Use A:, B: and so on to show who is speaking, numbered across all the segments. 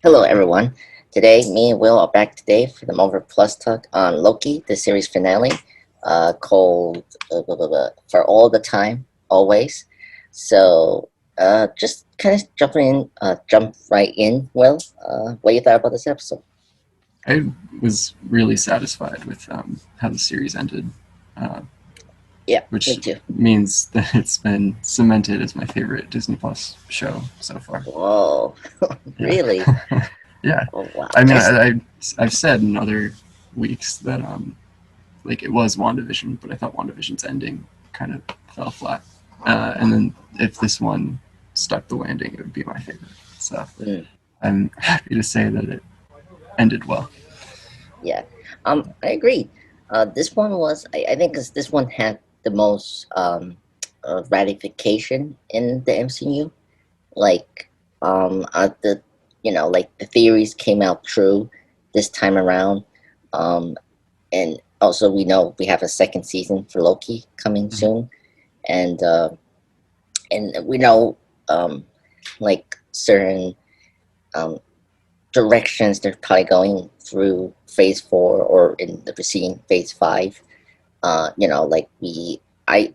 A: Hello, everyone. Today, me and Will are back today for the Marvel Plus talk on Loki, the series finale, called For All the Time, Always. Just kind of jump right in. Will, what you thought about this episode?
B: I was really satisfied with how the series ended, uh,
A: Yeah, me
B: which
A: too.
B: means that it's been cemented as my favorite Disney Plus show so far.
A: Whoa,
B: Yeah,
A: really?
B: yeah.
A: Oh, wow.
B: I mean,
A: That's
B: I've said in other weeks that like it was WandaVision, but I thought WandaVision's ending kind of fell flat. And then if this one stuck the landing, it would be my favorite. So
A: mm,
B: I'm happy to say that it ended well.
A: yeah. I agree. This one was, I think, because this one had the most ratification in the MCU. Like the like the theories came out true this time around, um and also we know we have a second season for Loki coming
B: Mhm.
A: soon, and we know like certain um directions they're probably going through phase 4 or in the preceding phase 5. Like I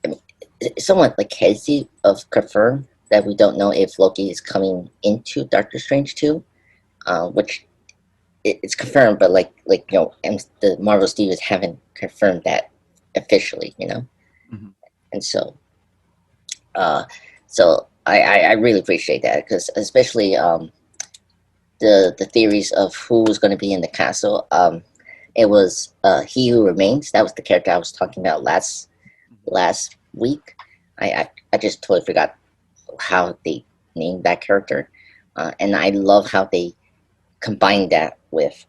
A: mean, it's somewhat like hazy of confirmed that we don't know if Loki is coming into Doctor Strange 2, which it's confirmed, but the Marvel Studios haven't confirmed that officially,
B: Mhm.
A: and uh, I really appreciate that because especially the theories of who was going to be in the castle. It was He Who Remains. That was the character I was talking about last week. I just totally forgot how they named that character, and I love how they combined that with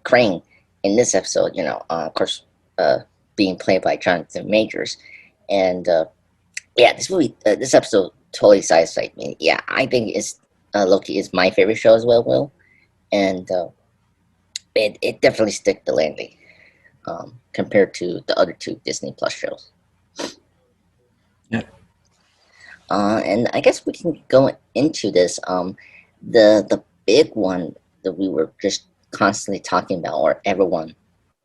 A: Crane in this episode. Of course, uh, being played by Jonathan Majors, and yeah, this episode totally satisfied me. Yeah, I think it's Loki is my favorite show as well, Will, and it definitely stick the landing compared to the other two Disney Plus shows.
B: Yeah.
A: And I guess we can go into this. The big one that we were just constantly talking about, or everyone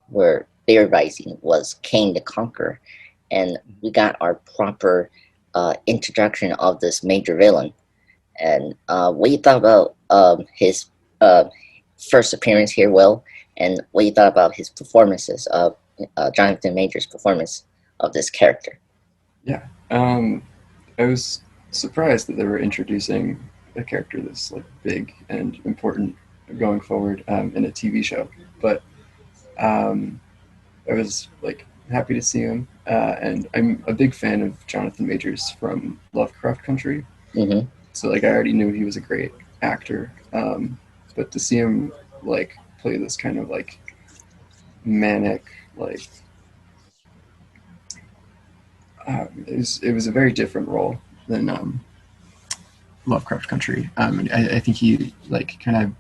A: were theorizing, was Kane the Conqueror, and we got our proper introduction of this major villain. And what you thought about his uh, first appearance here, Will, and what you thought about his performances of Jonathan Major's performance of this character?
B: Yeah. I was surprised that they were introducing a character that's like big and important going forward in a TV show. But um, I was like happy to see him, and I'm a big fan of Jonathan Majors from Lovecraft Country.
A: Mm-hmm.
B: So like I already knew he was a great actor, but to see him like play this kind of like manic like it was a very different role than Lovecraft Country. And I think he like kind of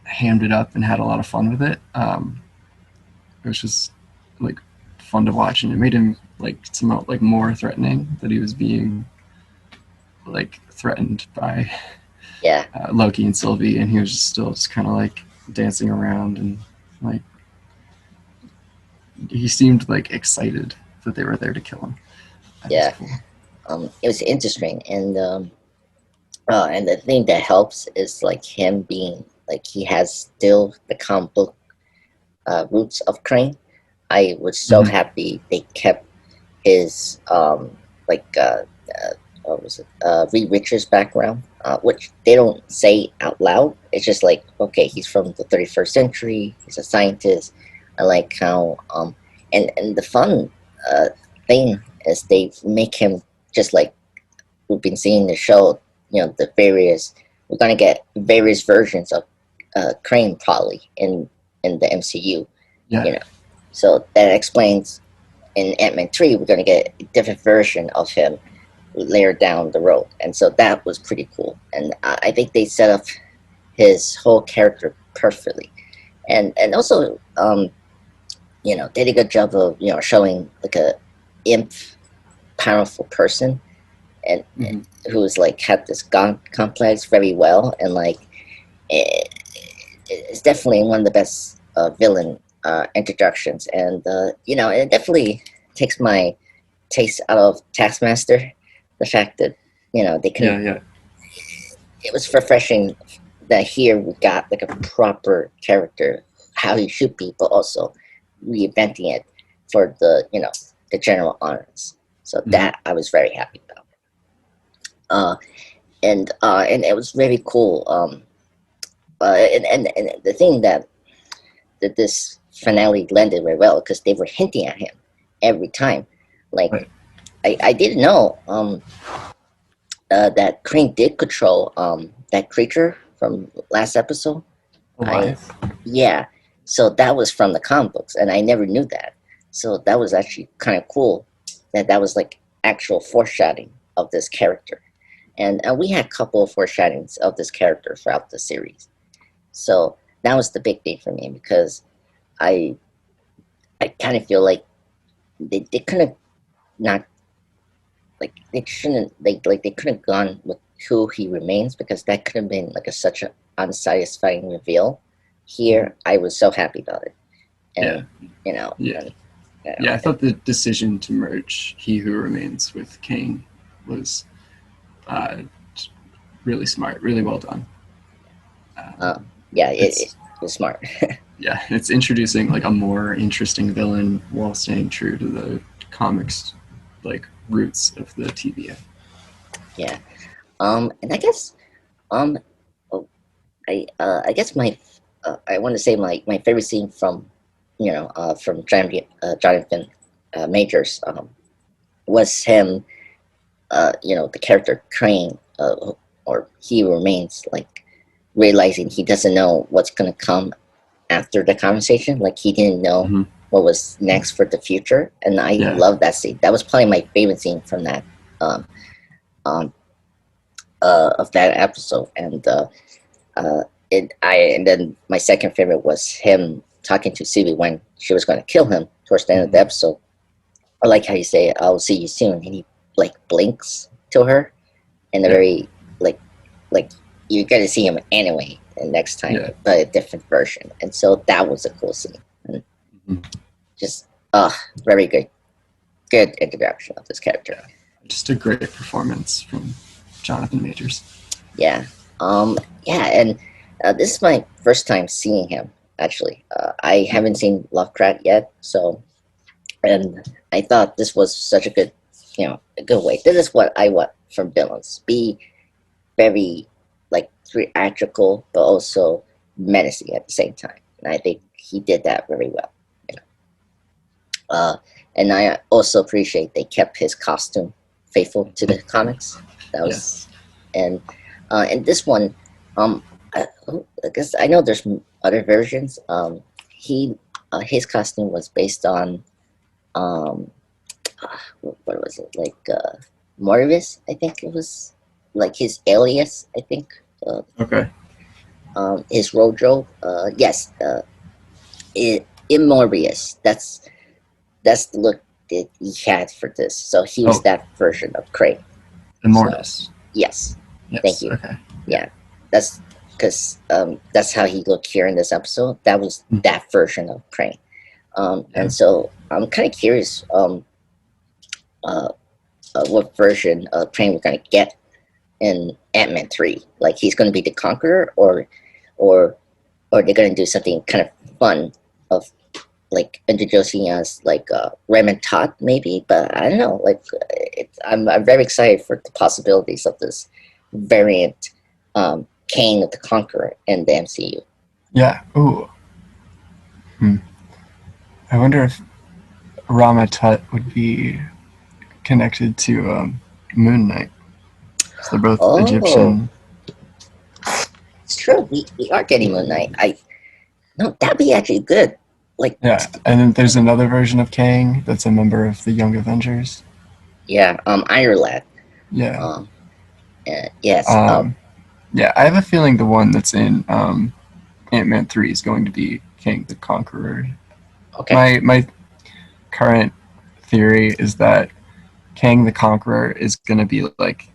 B: hammed it up and had a lot of fun with it. It was just like fun to watch, and it made him like somehow like more threatening that he was being like threatened by
A: Yeah,
B: Loki and Sylvie, and he was just still just kind of like dancing around and like he seemed like excited that they were there to kill him. That was
A: yeah.
B: cool.
A: It was interesting, and the thing that helps is like him being like he has still the comic book roots of Crane. I was so
B: Mm-hmm.
A: happy they kept his like what was it Reed Richards background, which they don't say out loud. It's just like, okay, he's from the 31st century. He's a scientist. I like how and the fun uh, thing is they make him just like we've been seeing the show. The various we're gonna get various versions of Crane probably in the MCU.
B: Yeah,
A: You know, so that explains in Ant-Man 3 we're going to get a different version of him later down the road, and so that was pretty cool, and I think they set up his whole character perfectly, and also did a good job of showing like a imp powerful person, and
B: Hmm.
A: who's like had this god complex very well, and like it, it's definitely one of the best villain introductions, and it definitely takes my taste out of Taskmaster. The fact that they
B: Yeah,
A: couldn't.
B: yeah.
A: It was refreshing that here we got like a proper character, how he should be, but also reinventing it for the general audience. So
B: Hmm.
A: that I was very happy about. Uh, and it was very cool. And the thing that this finale landed very well because they were hinting at him every time. Like
B: Right.
A: I didn't know that Crane did control that creature from last episode. I
B: Alive.
A: Yeah, so that was from the comic books, and I never knew that. So that was actually kind of cool that was like actual foreshadowing of this character, and we had a couple of foreshadowings of this character throughout the series. So that was the big thing for me because I I kind of feel like they couldn't have not like they shouldn't they couldn't have gone with who he remains because that could have been like such an unsatisfying reveal.
B: Hmm.
A: Here, I was so happy about it,
B: Yeah,
A: and you know,
B: yeah,
A: and
B: yeah. I thought the decision to merge He Who Remains with Kang was uh, really smart, really well done.
A: uh,
B: Um,
A: yeah, it
B: it's
A: was smart.
B: yeah, it's introducing like a more interesting villain while staying true to the comics like roots of the TVA.
A: Yeah, and I guess um, oh, I guess I want to say my favorite scene from from Jonathan Majors was him the character Crane, or he remains like realizing he doesn't know what's gonna come after the conversation. Like he didn't know
B: Mm-hmm.
A: what was next for the future, and I
B: Yeah,
A: love that scene. That was probably my favorite scene from that um, um, of that episode. Uh, and then my second favorite was him talking to Sylvie when she was going to kill him towards the end of the
B: mm-hmm.
A: episode. I like how you say, "I'll see you soon," and he like blinks to her in a
B: Yeah,
A: very like you're gonna see him anyway and next time,
B: yeah.
A: but a different version. And so that was a cool scene. And
B: Mm-hmm.
A: just very good introduction of this character.
B: Yeah. Just a great performance from Jonathan Majors.
A: Yeah. Um yeah, and this is my first time seeing him actually. I haven't seen Lovecraft yet, so and I thought this was such a good way. This is what I want from villains. Be very like theatrical but also menacing at the same time. And I think he did that very well. You know. And I also appreciate they kept his costume faithful to the comics. That was
B: Yes.
A: and this one, um, I guess I know there's other versions. He his costume was based on um, what was it like Morvis? I think it was like his alias. I think
B: Okay.
A: his Rojo. Yes, Immorbius. That's the look that he had for this. So he was
B: Oh,
A: that version of Crane. So
B: Immortus.
A: yes, thank
B: Yes.
A: you.
B: Okay. Yeah.
A: Yeah, that's because that's how he looked here in this episode. That was
B: Mm.
A: that version of Crane.
B: Yeah.
A: And so I'm kind of curious uh, what version of Crane we're gonna get in Ant-Man 3. Like he's gonna be the Conqueror, or they're gonna do something kind of fun of like introducing us like Raymond Todd maybe, but I don't know. Like I'm very excited for the possibilities of this variant Kane of the Conqueror in the MCU.
B: Yeah. Ooh. Hmm. I wonder if Rama Tut would be connected to Moon Knight. So they're both
A: Oh,
B: Egyptian.
A: it's true. We are getting Moon Knight. I No, that'd be actually good. Like
B: Yeah. And then there's another version of Kang that's a member of the Young Avengers.
A: yeah, Ireland.
B: Yeah.
A: Um, yes.
B: Um, yeah. I have a feeling the one that's in Ant-Man 3 is going to be Kang the Conqueror.
A: Okay.
B: My current theory is that Kang the Conqueror is going to be like,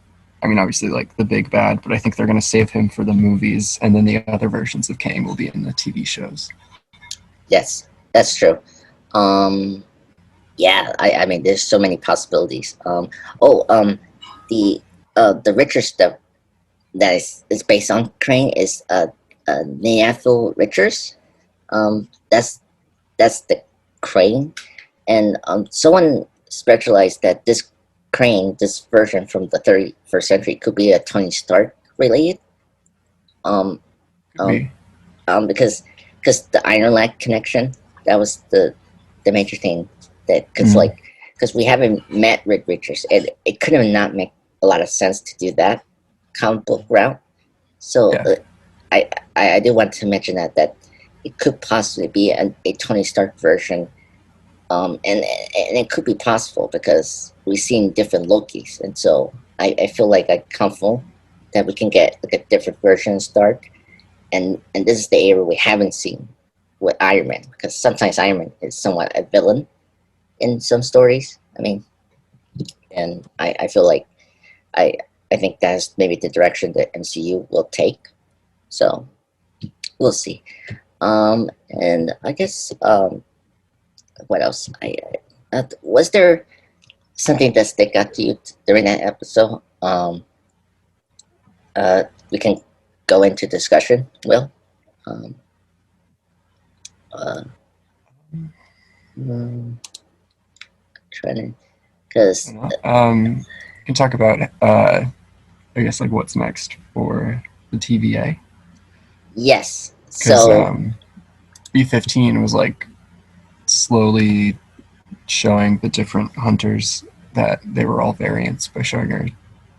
B: I mean, obviously like the big bad, but I think they're going to save him for the movies, and then the other versions of Kang will be in the TV shows.
A: Yes, that's true. Um, yeah, I mean, there's so many possibilities. Oh, the Richter stuff that is based on Crane is Neathel Richards. That's the Crane, and someone speculates that this Crane, this version from the 31st century, could be a Tony Stark related. Um,
B: Could
A: um,
B: be.
A: because the Iron Lad connection, that was the major thing, that because
B: Mm,
A: like because we haven't met Rick Richards, and it could have not make a lot of sense to do that comic book route. So
B: yeah.
A: I, I do want to mention that it could possibly be a Tony Stark version, and it could be possible because we've seen different Lokis, and so I feel like I'm comfortable that we can get like a different version of Stark, and this is the area we haven't seen with Iron Man, because sometimes Iron Man is somewhat a villain in some stories. I mean, and I feel like I I think that's maybe the direction that MCU will take. So we'll see. And I guess what else? Was there something that stick out to you during that episode? We can go into discussion. Will, um, uh, mm, trying to, because
B: We can talk about, I guess, like what's next for the TVA,
A: yes.
B: because
A: So
B: B-15 was like slowly showing the different hunters that they were all variants by showing her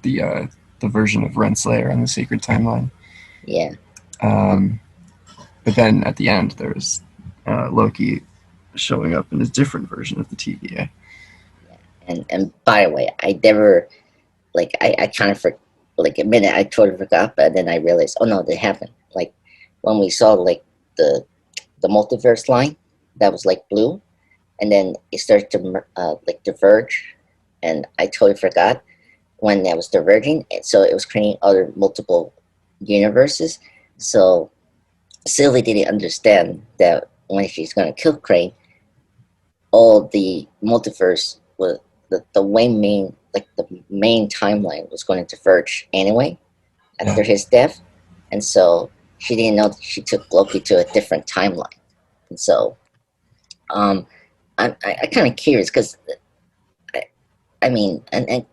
B: the uh, the version of Renslayer on the Secret Timeline.
A: yeah,
B: Um, but then at the end, there was Loki showing up in a different version of the TVA.
A: and by the way, I never like I kind of like a minute I totally forgot, but then I realized, oh no, they happened. Like when we saw like the the multiverse line that was like blue, and then it started to like diverge, and I totally forgot when that was diverging. And so it was creating other multiple universes. So Sylvie didn't understand that when she's gonna kill Crane, all the multiverse was the way main like the main timeline was going to diverge anyway after
B: Yeah,
A: his death, and so she didn't know that she took Loki to a different timeline, and so um, I kind of curious because I, I mean, and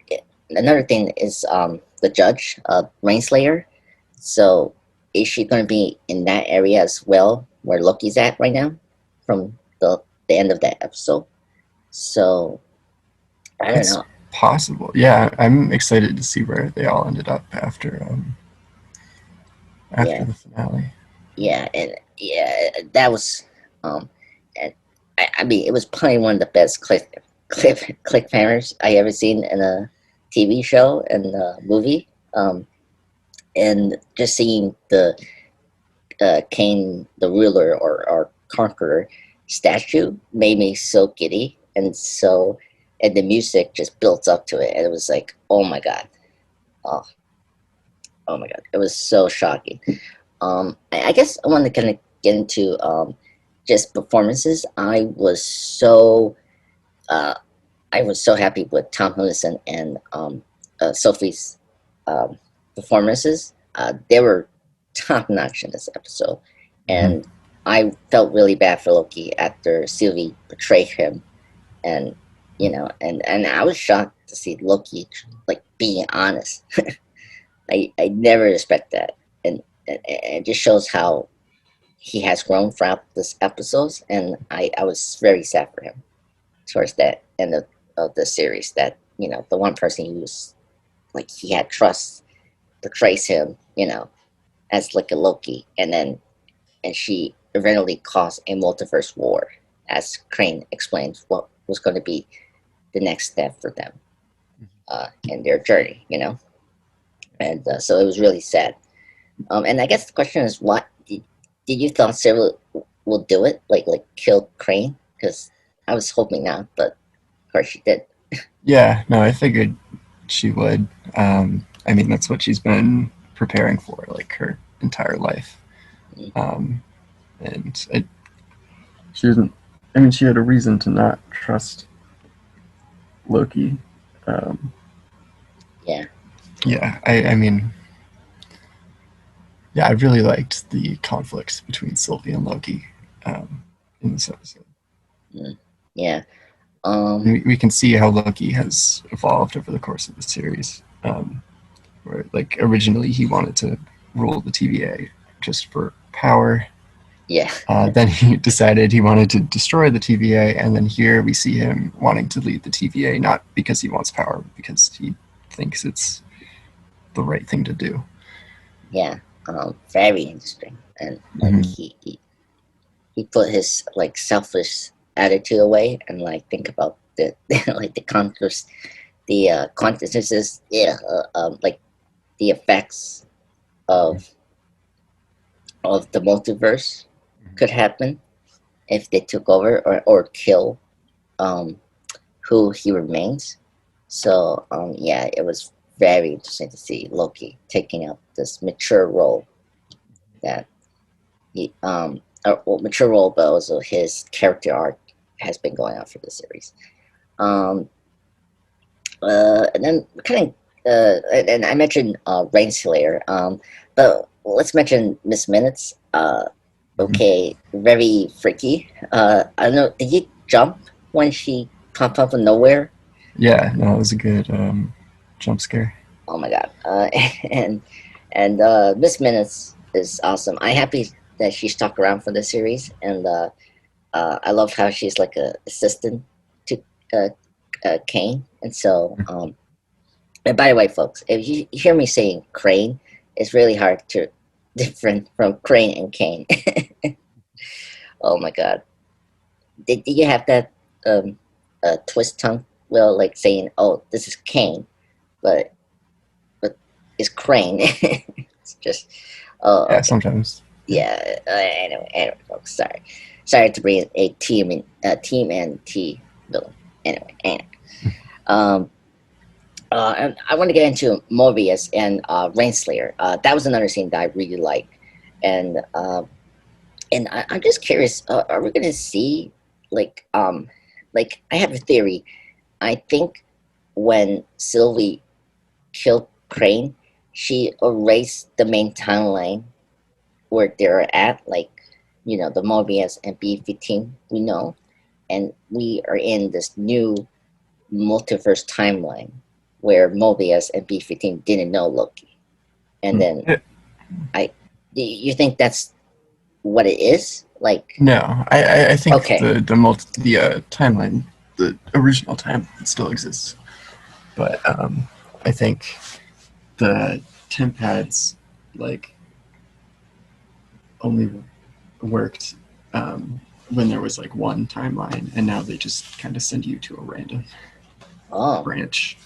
A: another thing is the judge, Rainslayer. So is she going to be in that area as well, where Loki's at right now, from the end of that episode? So I don't
B: it's
A: know.
B: possible. Yeah, I'm excited to see where they all ended up after
A: Yeah,
B: the finale.
A: yeah, and yeah, that was and I mean, it was probably one of the best cliffhangers I ever seen in a TV show and a movie. And just seeing the Kane the ruler or conqueror statue made me so giddy, and the music just built up to it, and it was like, oh my god, oh, oh my god, it was so shocking. I guess I want to kind of get into just performances. Uh, I was so happy with Tom Hiddleston and Sophie's um, performances. They were top notch in this episode,
B: Mm-hmm.
A: and I felt really bad for Loki after Sylvie betrayed him, and and I was shocked to see Loki like being honest. I never expect that, and it just shows how he has grown throughout this episodes, and I was very sad for him towards that end of the series. That the one person he was like he had trust portrays him, as like a Loki, and she eventually caused a multiverse war, as Crane explains what was going to be the next step for them in their journey, and so it was really sad. And I guess the question is, what did you thought Sarah will do it, like kill Crane? Because I was hoping not, but of course she did.
B: Yeah, no, I figured she would. I mean, that's what she's been preparing for, like her entire life.
A: Mm,
B: Um, and she didn't. I mean, she had a reason to not trust Loki. Um,
A: yeah,
B: yeah, I mean, yeah, I really liked the conflicts between Sylvie and Loki in this episode.
A: mm, yeah.
B: And
A: Um,
B: we can see how Loki has evolved over the course of the series. Where, like, originally he wanted to rule the TVA just for power.
A: yeah,
B: Then he decided he wanted to destroy the TVA, and then here we see him wanting to lead the TVA, not because he wants power, but because he thinks it's the right thing to do.
A: yeah. Very interesting, and like
B: Mm-hmm.
A: he put his like selfish attitude away and like think about the like the conscious the consciousnesses, yeah, like the effects of the multiverse could happen if they took over or kill um who he remains. So yeah, it was very interesting to see Loki taking up this mature role that he well, mature role, but also his character arc has been going on for the series. Um, and then kind of, and I mentioned Rainslayer, but let's mention Miss Minutes.
B: Mm-hmm.
A: Okay, very freaky. I don't know. Did you jump when she popped up from nowhere?
B: Yeah, no, it was a good jump scare.
A: Oh my god. And Miss Minutes is awesome. I'm happy that she stuck around for the series, and I love how she's like a assistant to uh, Kane. And so, and by the way, folks, if you hear me saying Crane, it's really hard to different from Crane and Kane. Oh my god, did you have that twist tongue? Well, like saying, "Oh, this is Kane," but it's Crane. It's just, oh,
B: Yeah,
A: okay,
B: sometimes. Yeah.
A: yeah. Anyway, folks, sorry to bring a team and T villain. Anyway. Um, and I want to get into Mobius and Rainslayer. That was another scene that I really liked, and I'm just curious. Are we going to see like like I have a theory. I think when Sylvie killed Crane, she erased the main timeline where they're at, like the Mobius and B-15 we know, and we are in this new multiverse timeline where Mobius and B-15 didn't know Loki. And
B: Hmm.
A: then I do you think that's what it is? Like,
B: No, I think
A: okay.
B: the timeline, the original timeline still exists, but I think the temp pads like only worked when there was like one timeline, and now they just kind of send you to a random
A: Oh,
B: branch.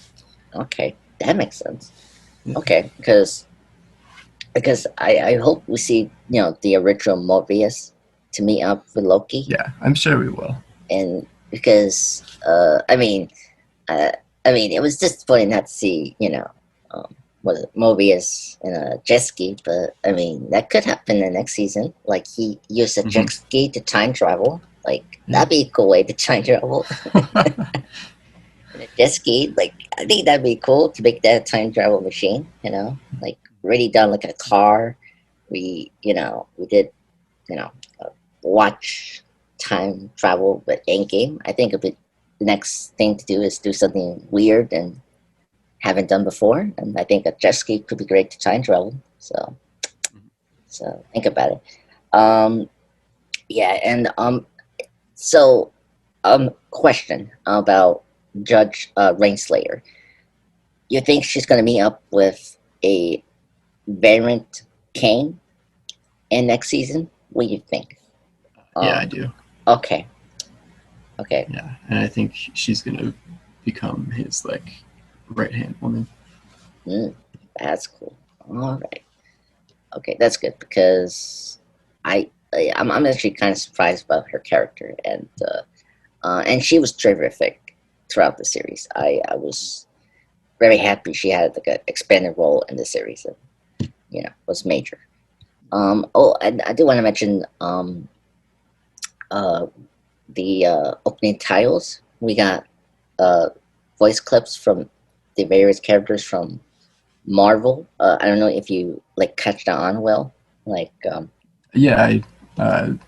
A: okay. That makes sense.
B: Yeah,
A: Okay, because I hope we see, the original Mobius to meet up with Loki.
B: yeah, I'm sure we will.
A: And because uh, it was disappointing not to see, was it Mobius in a jet ski, but I mean, that could happen in the next season. Like he used a jet
B: Mm-hmm.
A: ski to time travel. Like
B: Yeah.
A: that'd be a cool way to time travel. In a jet ski, like I think that'd be cool to make that a time travel machine. Like really done like a car. We did, you know, uh, watch time travel with Endgame. I think the next thing to do is do something weird and haven't done before, and I think a jet ski could be great to time travel. So think about it. Um, yeah, and so question about Judge Rainslayer. You think she's gonna meet up with a variant Kane in next season? What do you think?
B: Yeah, I
A: Um,
B: do.
A: okay, okay,
B: Yeah, and I think she's gonna become his like right hand woman.
A: mm, that's cool. All right, okay, that's good because I'm actually kind of surprised about her character, and she was terrific throughout the series. I was very happy she had like an expanded role in the series. And, was major. I do want to mention uh, the opening titles. We got voice clips from the various characters from Marvel. I don't know if you like catch that on well. Like,
B: Yeah, I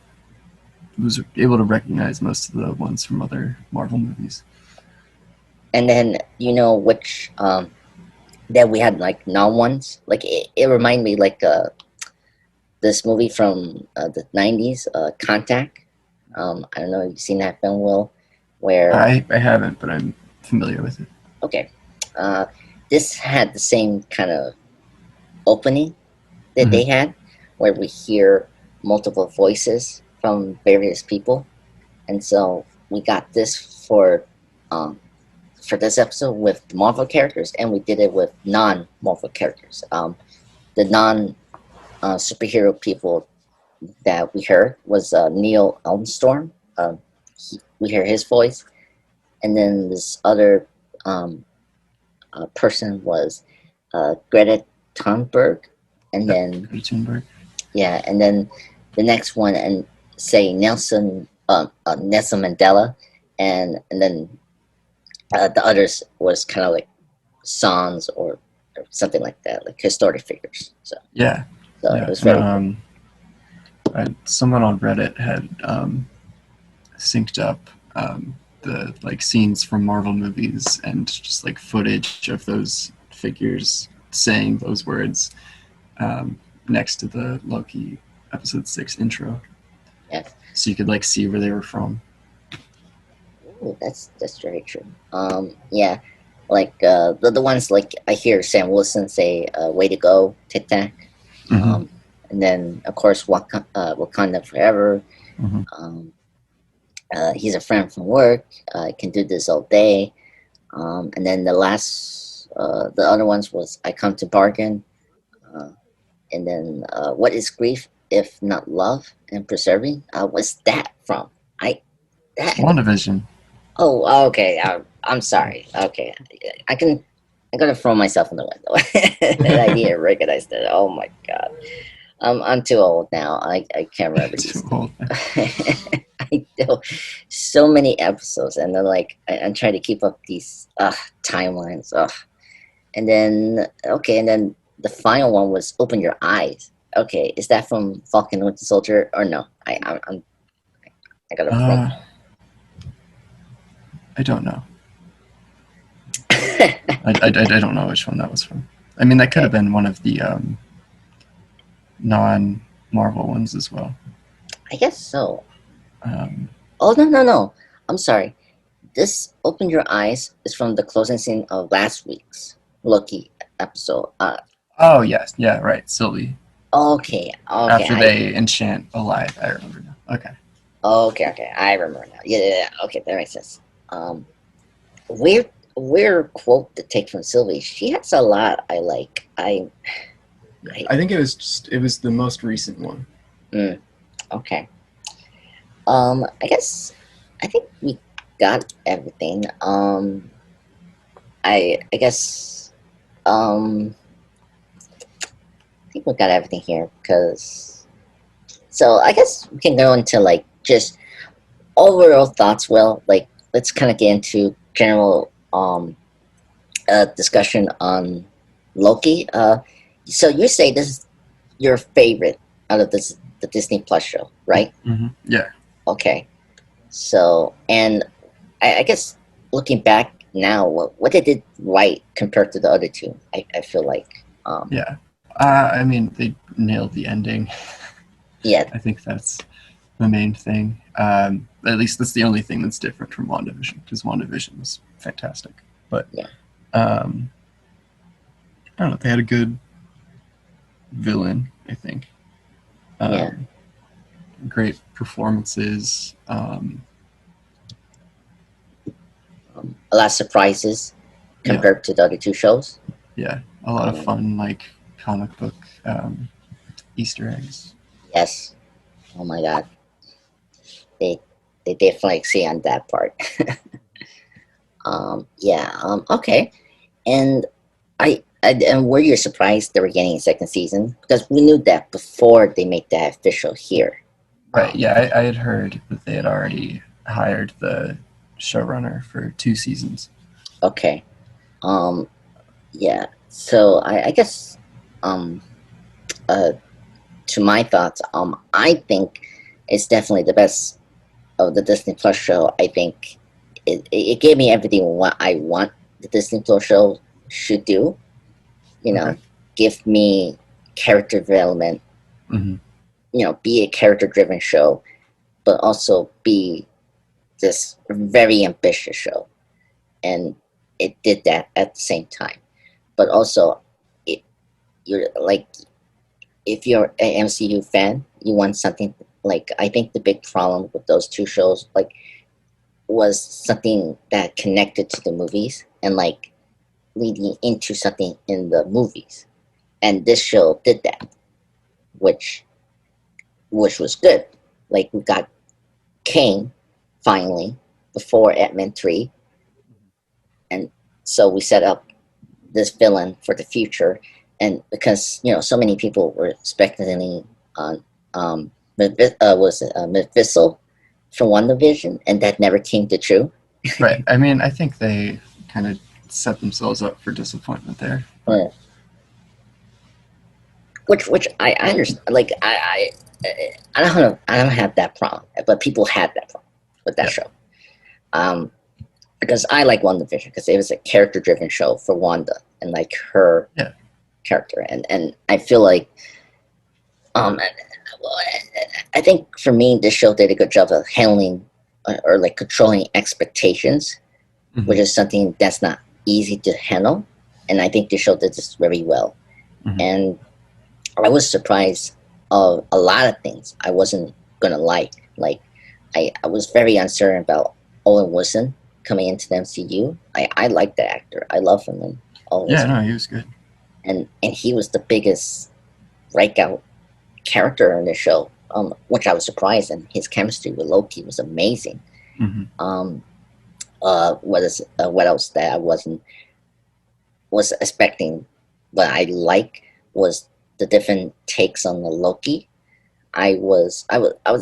B: was able to recognize most of the ones from other Marvel movies.
A: and then which that we had like non ones. Like it reminded me like this movie from the '90s, Contact. I don't know if you've seen that film, Will, where
B: I haven't, but I'm familiar with it.
A: okay, uh, this had the same kind of opening that
B: Mm-hmm.
A: they had, where we hear multiple voices from various people, and so we got this for this episode with the Marvel characters, and we did it with non-Marvel characters. The non superhero people that we heard was Neil Elmstorm. We hear his voice, and then this other um, person was Greta Thunberg, and
B: Yep,
A: then
B: Greta Thunberg.
A: yeah, and then the next one, and say Nelson Mandela, and then the others was kind of like songs or something like that, like historic figures.
B: Yeah,
A: So it
B: yeah.
A: was
B: And
A: very cool.
B: someone on Reddit had synced up the like scenes from Marvel movies and just like footage of those figures saying those words um, next to the Loki episode 6 intro,
A: Yes.
B: so you could like see where they were from.
A: Ooh, that's very true. Yeah, like the ones like I hear Sam Wilson say, "Way to go, Tic Tac,"
B: Mm-hmm.
A: and then of course Wakanda Forever.
B: Mm-hmm.
A: Um, he's a friend from work. Can do this all day. And then the other ones was I come to bargain. Uh, and then what is grief if not love and preserving? What's that from? I that
B: WandaVision.
A: Oh, okay. I'm sorry. Okay, I can. I'm gonna throw myself in the window. And I didn't recognize that. Oh my god. I'm too old now. I can't remember these
B: Too old.
A: things. I do so many episodes, and then like I'm trying to keep up these timelines. Ugh. And then okay, and then the final one was open your eyes. Okay, is that from Falcon and Winter Soldier or no? I gotta throw.
B: Uh, I don't know. I don't know which one that was from. I mean, that could have
A: Okay,
B: been one of the non-Marvel ones as well.
A: I guess so.
B: Um,
A: Oh no! I'm sorry. This "Open Your Eyes" is from the closing scene of last week's Loki episode.
B: oh yes, yeah, right, Sylvie.
A: Okay.
B: After they enchant alive, I remember now. Okay.
A: Okay. I remember now. Yeah. Okay, that makes sense. Um, weird, weird quote to take from Sylvie. She has a lot. I like.
B: Yeah,
A: I.
B: I think it was the most recent one.
A: Mm, okay. I guess. I think we got everything. I guess. I think we got everything here because. So I guess we can go into like just overall thoughts. Well, like let's kind of get into general discussion on Loki. So you say this is your favorite out of the Disney Plus show, right?
B: Mm-hmm. Yeah.
A: Okay. So and I guess looking back now, what they did right compared to the other two, I feel like
B: Yeah. I mean, they nailed the ending.
A: yeah
B: I think that's the main thing. At least that's the only thing that's different from WandaVision, because WandaVision was fantastic. But
A: yeah
B: um, I don't know. They had a good villain, I think.
A: yeah
B: Um, Great performances.
A: a lot of surprises
B: Yeah,
A: compared to the other two shows.
B: yeah. A lot of
A: Um,
B: fun, like comic book Easter eggs.
A: yes. Oh my God. They they definitely see on that part. Yeah. Okay. And and were you surprised they were getting a second season? Because we knew that before they made that official here.
B: Right.
A: Um,
B: Yeah, I had heard that they had already hired the showrunner for 2 seasons.
A: okay. Um, yeah. So I guess um, uh, to my thoughts, I think it's definitely the best of the Disney Plus show. I think it gave me everything what I want the Disney Plus show should do. You
B: Okay.
A: know, give me character development.
B: Hmm.
A: Be a character driven show, but also be this very ambitious show, and it did that at the same time. But also, it you're like if you're an MCU fan, you want something like I think the big problem with those two shows was something that connected to the movies and leading into something in the movies, and this show did that, which was good. Like we got Kane finally before Ant-Man 3, and so we set up this villain for the future. And because so many people were speculating on was it Mephisto from WandaVision, and that never came to true.
B: Right. I mean, I think they kind of set themselves up for disappointment there. But
A: Uh, which I understand. Like I don't have that problem, but people had that problem with that
B: yeah,
A: show. Um, because I like WandaVision because it was a character driven show for Wanda and like her
B: yeah,
A: character, and I feel like um well, I think for me this show did a good job of handling or like controlling expectations,
B: hmm
A: which is something that's not easy to handle, and I think the show did this very well.
B: hmm
A: And I was surprised of a lot of things I wasn't gonna like I was very uncertain about Owen Wilson coming into the MCU. I like the actor, I love him and Owen
B: yeah.
A: Wilson,
B: No, he was good.
A: and he was the biggest breakout character in the show, which I was surprised. And his chemistry with Loki was amazing.
B: Hmm.
A: Um, what else that I was expecting, but I like was the different takes on the Loki. I was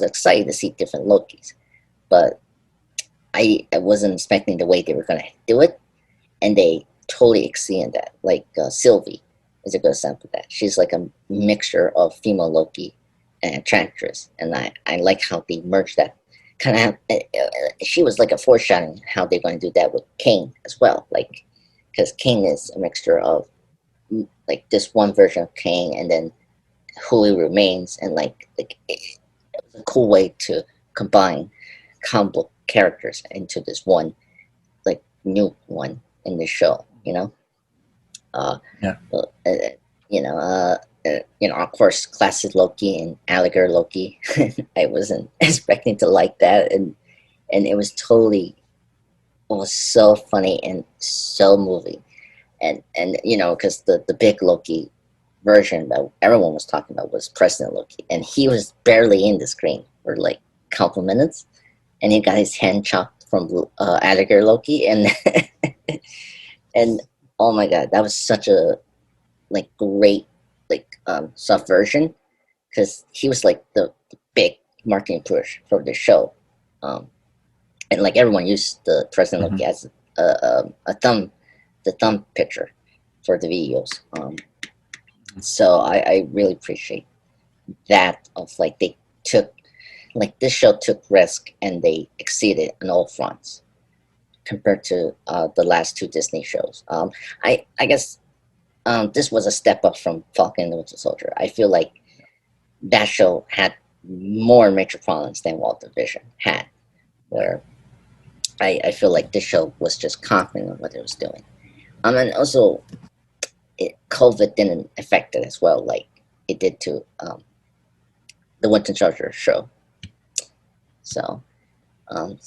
A: excited to see different Lokis, but I wasn't expecting the way they were gonna do it, and they totally exceeded that. Like Sylvie is a good example of that. She's like a mixture of female Loki and Enchantress, and I like how they merged that. Kind of, she was like a foreshadowing how they're going to do that with Kane as well. Like, because Kane is a mixture of like this one version of Kane, and then who he remains, and like it was a cool way to combine comic book characters into this one like new one in the show. Uh,
B: Yeah.
A: well, of course, classic Loki and alligator Loki. I wasn't expecting to like that, and it was so funny and so moving, and because the big Loki version that everyone was talking about was President Loki, and he was barely in the screen for like a couple minutes, and he got his hand chopped from alligator Loki, and and oh my god, that was such a like great subversion because he was like the big marketing push for the show, um, and like everyone used the President
B: Hmm.
A: Loki as a thumb, the thumb picture for the videos. So I really appreciate that of like they took like this show took risk and they exceeded on all fronts compared to the last two Disney shows. I guess this was a step up from Falcon and the Winter Soldier. I feel like that show had more major problems than WandaVision had, where I feel like this show was just confident in what it was doing. And also, COVID didn't affect it as well, like it did to the Winter Soldier show. So, and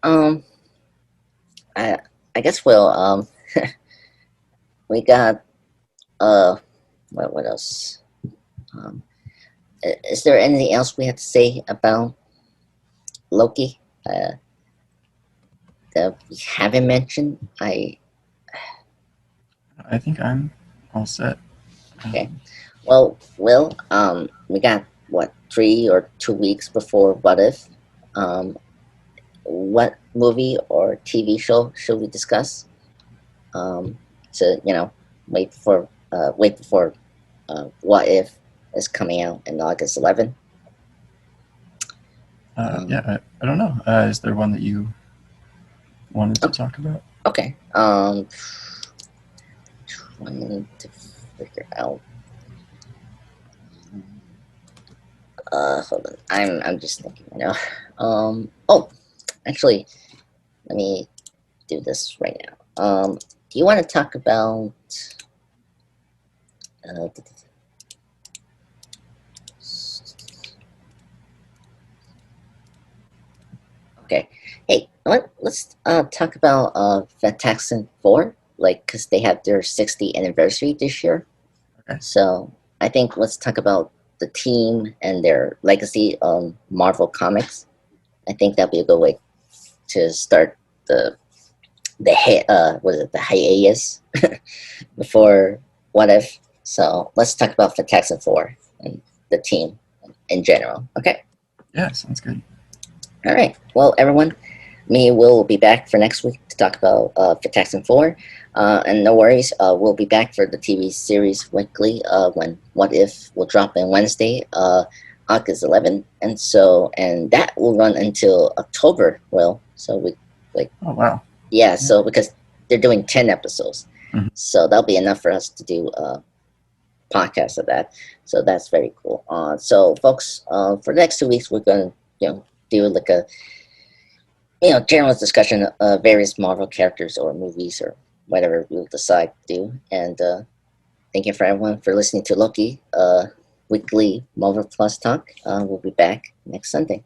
A: um, I, I guess we got uh, what else? Um, is there anything else we have to say about Loki? that we haven't mentioned?
B: I think I'm all set.
A: Okay.
B: Um,
A: Well, Will, we got what 3 or 2 weeks before What If? Um, what movie or TV show should we discuss? Um, to wait before What If is coming out in August 11th. Um,
B: yeah, I don't know. Is there one that you wanted to
A: oh,
B: talk about?
A: okay. Trying to figure out. Hold on. I'm just thinking. Oh, actually, let me do this right now. Do you want to talk about? Uh, okay. Hey, let's talk about Fantastic Four, like, because they have their 60th anniversary this year.
B: Okay.
A: So I think let's talk about the team and their legacy on Marvel Comics. I think that'd be a good way to start the hiatus before What If. So let's talk about Fantastic Four and the team in general. Okay.
B: Yeah, sounds good.
A: All right. Well, everyone, me and Will be back for next week to talk about Fantastic Four. And no worries, we'll be back for the TV series weekly when What If will drop on Wednesday, August 11th. And that will run until October, Will. So we, like,
B: Oh wow.
A: yeah,
B: Yeah.
A: so because they're doing 10 episodes.
B: Mhm.
A: So that'll be enough for us to do a podcast of that. So that's very cool. So, folks, for the next 2 weeks, we're going to, do like a general discussion of various Marvel characters or movies or whatever we'll decide to do. And thank you for everyone for listening to Loki, weekly Marvel Plus talk. We'll be back next Sunday.